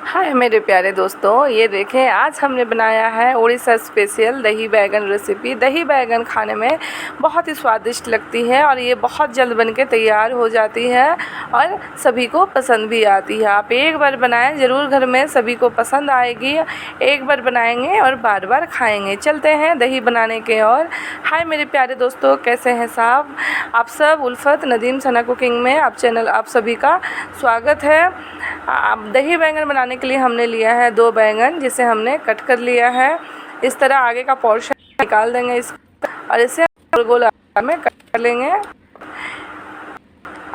हाय मेरे प्यारे दोस्तों, ये देखें आज हमने बनाया है उड़ीसा स्पेशल दही बैगन रेसिपी। दही बैगन खाने में बहुत ही स्वादिष्ट लगती है और ये बहुत जल्द बनके तैयार हो जाती है और सभी को पसंद भी आती है। आप एक बार बनाएं ज़रूर, घर में सभी को पसंद आएगी। एक बार बनाएंगे और बार बार खाएंगे। चलते हैं दही बनाने के और। हाय मेरे प्यारे दोस्तों, कैसे हैं साहब आप सब। उल्फत नदीम सना कुकिंग में आप सभी का स्वागत है। दही बैंगन बनाने के लिए हमने लिया है 2 बैंगन, जिसे हमने कट कर लिया है। इस तरह आगे का पोर्शन निकाल देंगे इसका और इसे गोल गोल आकार में कट कर लेंगे।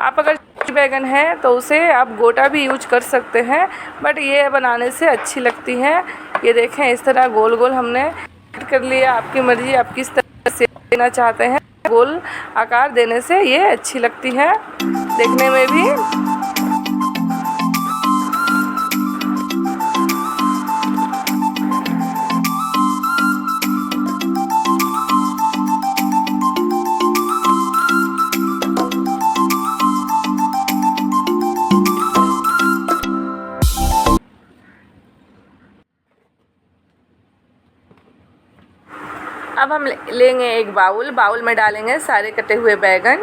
आप अगर बैंगन है तो उसे आप गोटा भी यूज कर सकते हैं, बट ये बनाने से अच्छी लगती है। ये देखें इस तरह गोल गोल हमने कट कर लिया। आपकी मर्जी, आप किस तरह से देना चाहते हैं। गोल आकार देने से ये अच्छी लगती है देखने में भी। अब हम लेंगे एक बाउल में डालेंगे सारे कटे हुए बैगन।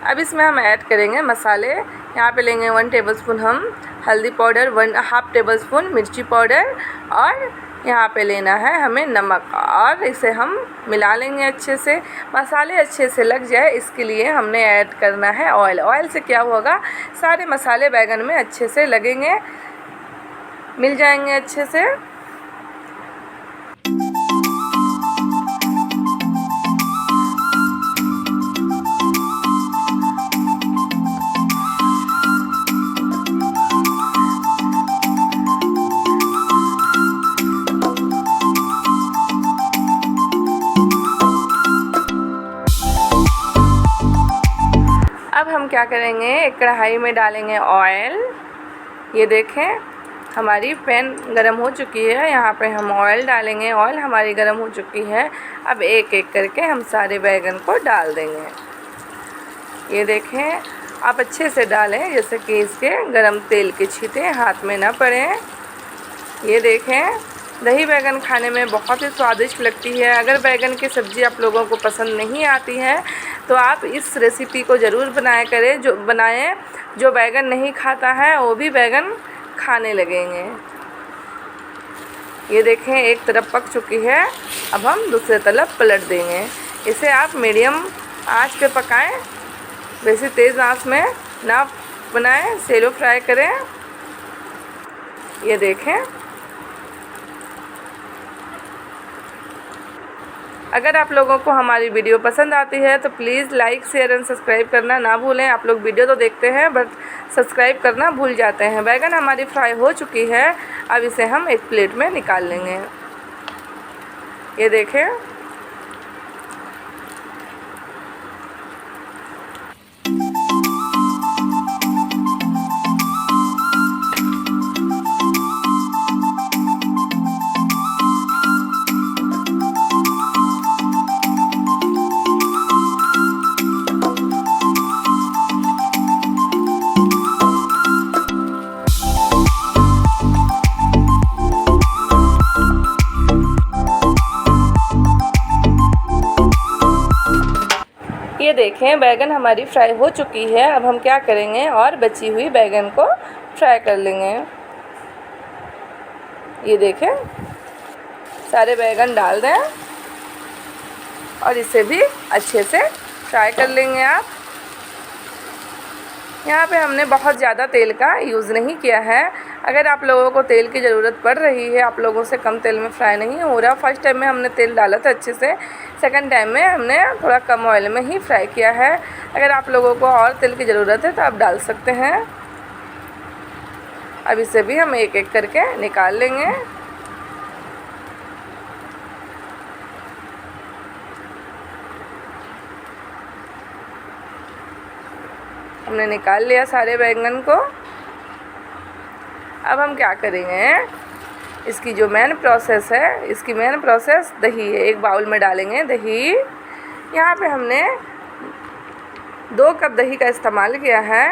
अब इसमें हम ऐड करेंगे मसाले। यहाँ पे लेंगे 1 टेबलस्पून हम हल्दी पाउडर, 1/2 टेबलस्पून मिर्ची पाउडर और यहाँ पे लेना है हमें नमक, और इसे हम मिला लेंगे अच्छे से। मसाले अच्छे से लग जाए इसके लिए हमने ऐड करना है ऑयल। ऑयल से क्या होगा, सारे मसाले बैगन में अच्छे से लगेंगे, मिल जाएंगे अच्छे से। अब हम क्या करेंगे, एक कढ़ाई में डालेंगे ऑयल। ये देखें हमारी पैन गरम हो चुकी है। यहाँ पे हम ऑयल डालेंगे। ऑयल हमारी गरम हो चुकी है। अब एक एक करके हम सारे बैगन को डाल देंगे। ये देखें आप अच्छे से डालें जैसे कि इसके गरम तेल के छींटे हाथ में ना पड़ें। ये देखें दही बैगन खाने में बहुत ही स्वादिष्ट लगती है। अगर बैगन की सब्ज़ी आप लोगों को पसंद नहीं आती है तो आप इस रेसिपी को ज़रूर बनाएं। जो बैगन नहीं खाता है वो भी बैगन खाने लगेंगे। ये देखें एक तरफ पक चुकी है। अब हम दूसरे तरफ पलट देंगे। इसे आप मीडियम आंच पे पकाएं, वैसे तेज़ आंच में ना बनाएं, सेलो फ्राई करें। ये देखें अगर आप लोगों को हमारी वीडियो पसंद आती है तो please like, share and subscribe करना ना भूलें। आप लोग वीडियो तो देखते हैं बट सब्सक्राइब करना भूल जाते हैं। बैगन हमारी फ्राई हो चुकी है। अब इसे हम एक प्लेट में निकाल लेंगे। ये देखें ये देखें बैगन हमारी फ्राई हो चुकी है। अब हम क्या करेंगे, और बची हुई बैगन को फ्राई कर लेंगे। ये देखें सारे बैगन डाल दें और इसे भी अच्छे से फ्राई कर लेंगे आप। यहाँ पे हमने बहुत ज़्यादा तेल का यूज़ नहीं किया है। अगर आप लोगों को तेल की ज़रूरत पड़ रही है, आप लोगों से कम तेल में फ्राई नहीं हो रहा, फर्स्ट टाइम में हमने तेल डाला था अच्छे से, सेकंड टाइम में हमने थोड़ा कम ऑयल में ही फ्राई किया है। अगर आप लोगों को और तेल की ज़रूरत है तो आप डाल सकते हैं। अब इसे भी हम एक एक करके निकाल लेंगे। हमने निकाल लिया सारे बैंगन को। अब हम क्या करेंगे, इसकी जो मेन प्रोसेस है, इसकी मेन प्रोसेस दही है। एक बाउल में डालेंगे दही। यहाँ पे हमने 2 कप दही का इस्तेमाल किया है।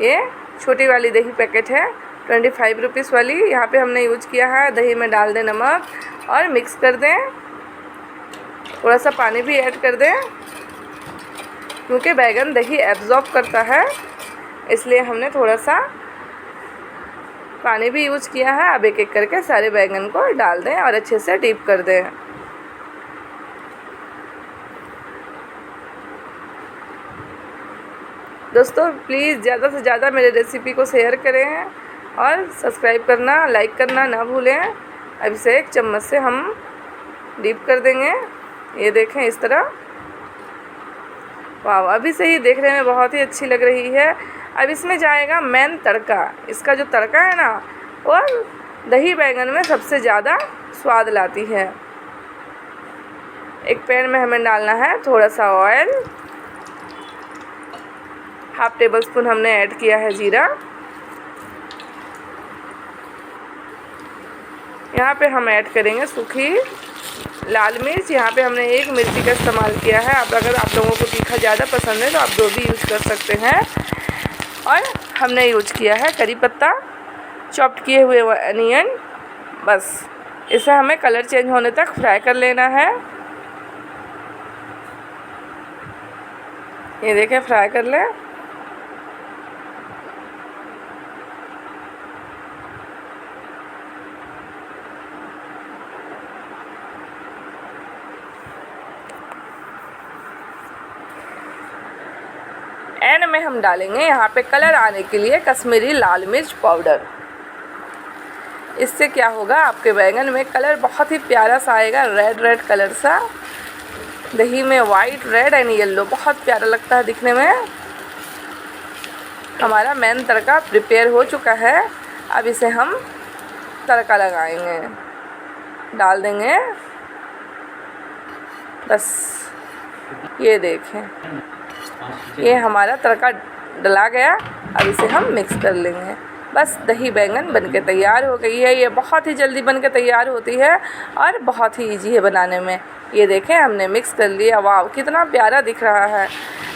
ये छोटी वाली दही पैकेट है, 25 रुपीज़ वाली। यहाँ पे हमने यूज किया है। दही में डाल दें नमक और मिक्स कर दें। थोड़ा सा पानी भी ऐड कर दें क्योंकि बैगन दही एब्जॉर्ब करता है, इसलिए हमने थोड़ा सा पानी भी यूज किया है। अब एक एक करके सारे बैगन को डाल दें और अच्छे से डीप कर दें। दोस्तों प्लीज़ ज़्यादा से ज़्यादा मेरे रेसिपी को शेयर करें और सब्सक्राइब करना, लाइक करना ना भूलें। अब इसे एक चम्मच से हम डीप कर देंगे। ये देखें इस तरह। वाह, अभी से ही देखने में बहुत ही अच्छी लग रही है। अब इसमें जाएगा मेन तड़का। इसका जो तड़का है ना, वो दही बैंगन में सबसे ज़्यादा स्वाद लाती है। एक पैन में हमें डालना है थोड़ा सा ऑयल। हाफ टेबल स्पून हमने ऐड किया है जीरा। यहाँ पे हम ऐड करेंगे सूखी लाल मिर्च। यहाँ पे हमने 1 मिर्ची का इस्तेमाल किया है। अगर आप लोगों को तीखा ज़्यादा पसंद है तो आप 2 भी यूज़ कर सकते हैं। और हमने यूज किया है करी पत्ता, चॉप्ड किए हुए अनियन। बस इसे हमें कलर चेंज होने तक फ्राई कर लेना है। ये देखें, फ्राई कर लें। एंड में हम डालेंगे यहाँ पे कलर आने के लिए कश्मीरी लाल मिर्च पाउडर। इससे क्या होगा, आपके बैंगन में कलर बहुत ही प्यारा सा आएगा, रेड रेड कलर सा। दही में वाइट, रेड एंड येलो बहुत प्यारा लगता है दिखने में। हमारा मेन तड़का प्रिपेयर हो चुका है। अब इसे हम तड़का लगाएंगे, डाल देंगे। बस ये देखें, ये हमारा तड़का डला गया। अब इसे हम मिक्स कर लेंगे। बस दही बैंगन बनके तैयार हो गई है। ये बहुत ही जल्दी बनके तैयार होती है और बहुत ही इजी है बनाने में। ये देखें, हमने मिक्स कर लिया। वाह, कितना प्यारा दिख रहा है।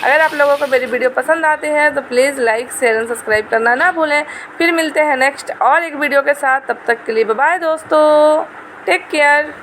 अगर आप लोगों को मेरी वीडियो पसंद आती है तो please like, share and subscribe करना ना भूलें। फिर मिलते हैं नेक्स्ट और एक वीडियो के साथ। तब तक के लिए बाय बाय दोस्तों, टेक केयर।